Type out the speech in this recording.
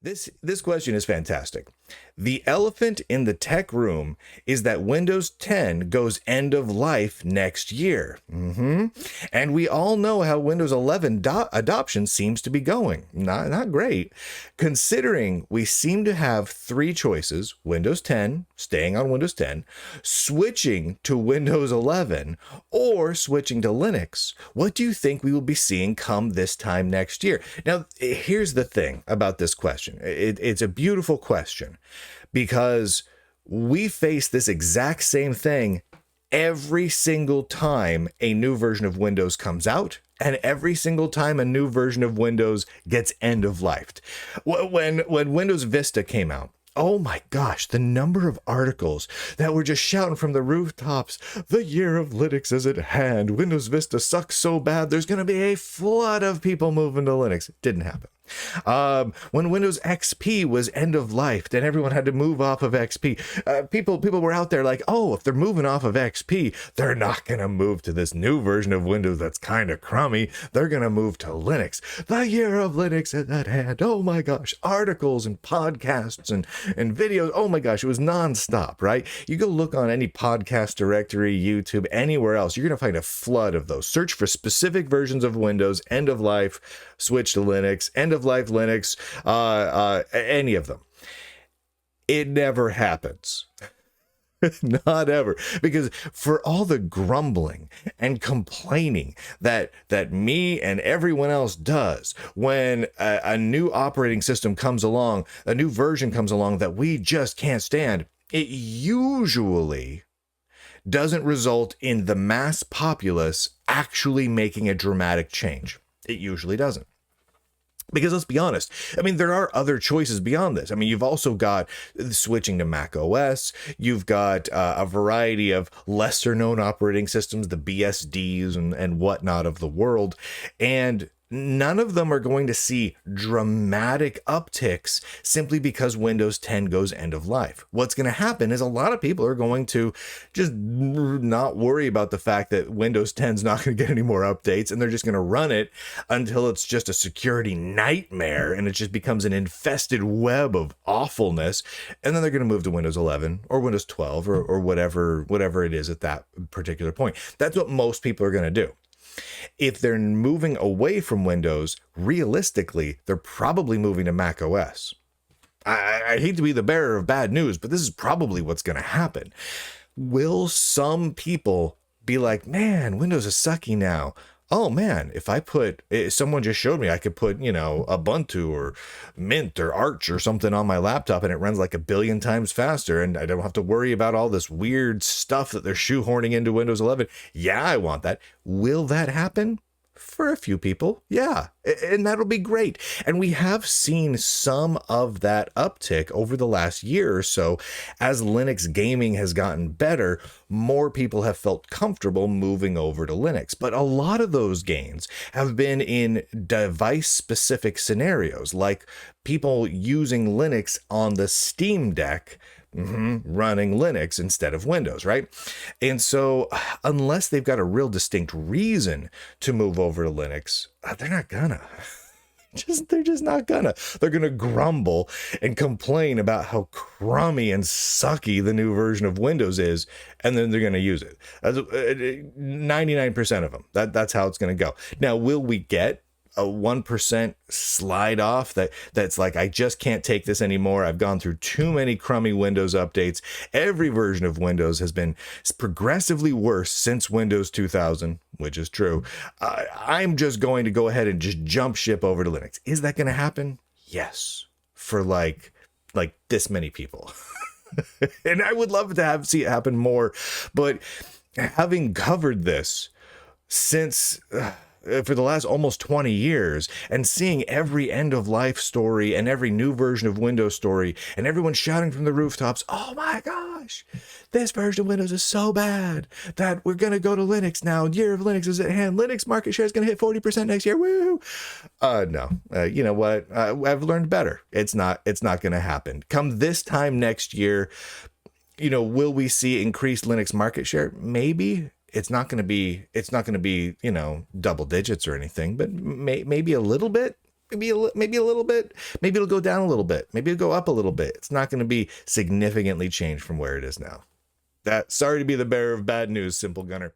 This question is fantastic. The elephant in the tech room is that Windows 10 goes end of life next year. And we all know how Windows 11 adoption seems to be going. Not great. Considering we seem to have three choices: Windows 10, staying on Windows 10, switching to Windows 11, or switching to Linux. What do you think we will be seeing come this time next year? Now, here's the thing about this question. It's a beautiful question because we face this exact same thing every single time a new version of Windows comes out, and every single time a new version of Windows gets end of lifed. When Windows Vista came out, oh my gosh, the number of articles that were just shouting from the rooftops, the year of Linux is at hand. Windows Vista sucks so bad, there's going to be a flood of people moving to Linux. It didn't happen. When Windows XP was end of life and everyone had to move off of XP, people were out there like, oh, if they're moving off of XP, they're not going to move to this new version of Windows that's kind of crummy. They're going to move to Linux. The year of Linux is at hand. Oh my gosh, articles and podcasts and videos. Oh my gosh, it was nonstop, right? You go look on any podcast directory, YouTube, anywhere else, you're going to find a flood of those. Search for specific versions of Windows, end of life, switch to Linux, end of life Linux, any of them. It never happens. Not ever. Because for all the grumbling and complaining that me and everyone else does when a new operating system comes along, a new version comes along that we just can't stand, it usually doesn't result in the mass populace actually making a dramatic change. It usually doesn't. Because let's be honest, I mean, there are other choices beyond this. I mean, you've also got switching to Mac OS. You've got a variety of lesser known operating systems, the BSDs and whatnot of the world. And none of them are going to see dramatic upticks simply because Windows 10 goes end of life. What's going to happen is a lot of people are going to just not worry about the fact that Windows 10 is not going to get any more updates, and they're just going to run it until it's just a security nightmare and it just becomes an infested web of awfulness. And then they're going to move to Windows 11 or Windows 12 or whatever it is at that particular point. That's what most people are going to do. If they're moving away from Windows, realistically, they're probably moving to Mac OS. I hate to be the bearer of bad news, but this is probably what's going to happen. Will some people be like, man, Windows is sucky now? Oh man, someone just showed me I could put, Ubuntu or Mint or Arch or something on my laptop and it runs like 1 billion times faster and I don't have to worry about all this weird stuff that they're shoehorning into Windows 11. Yeah, I want that. Will that happen? For a few people, yeah, and that'll be great. And we have seen some of that uptick over the last year or so. As Linux gaming has gotten better, more people have felt comfortable moving over to Linux. But a lot of those gains have been in device-specific scenarios, like people using Linux on the Steam Deck, running Linux instead of Windows, right? And so unless they've got a real distinct reason to move over to Linux, they're not gonna. They're just not gonna. They're gonna grumble and complain about how crummy and sucky the new version of Windows is, and then they're gonna use it. 99% of them. That's how it's gonna go. Now, will we get a 1% slide off that's like, I just can't take this anymore. I've gone through too many crummy Windows updates. Every version of Windows has been progressively worse since Windows 2000, which is true. I'm just going to go ahead and just jump ship over to Linux. Is that going to happen? Yes. For like this many people. And I would love to see it happen more, but having covered this since for the last almost 20 years and seeing every end of life story and every new version of Windows story and everyone shouting from the rooftops, oh my gosh, this version of Windows is so bad that we're going to go to Linux now. Year of Linux is at hand. Linux market share is going to hit 40% next year. Woo! No, you know what? I've learned better. It's not going to happen. Come this time next year, will we see increased Linux market share? Maybe. It's not going to be, double digits or anything, but maybe a little bit. maybe a little bit. Maybe it'll go down a little bit. Maybe it'll go up a little bit. It's not going to be significantly changed from where it is now. Sorry to be the bearer of bad news, Simple Gunner.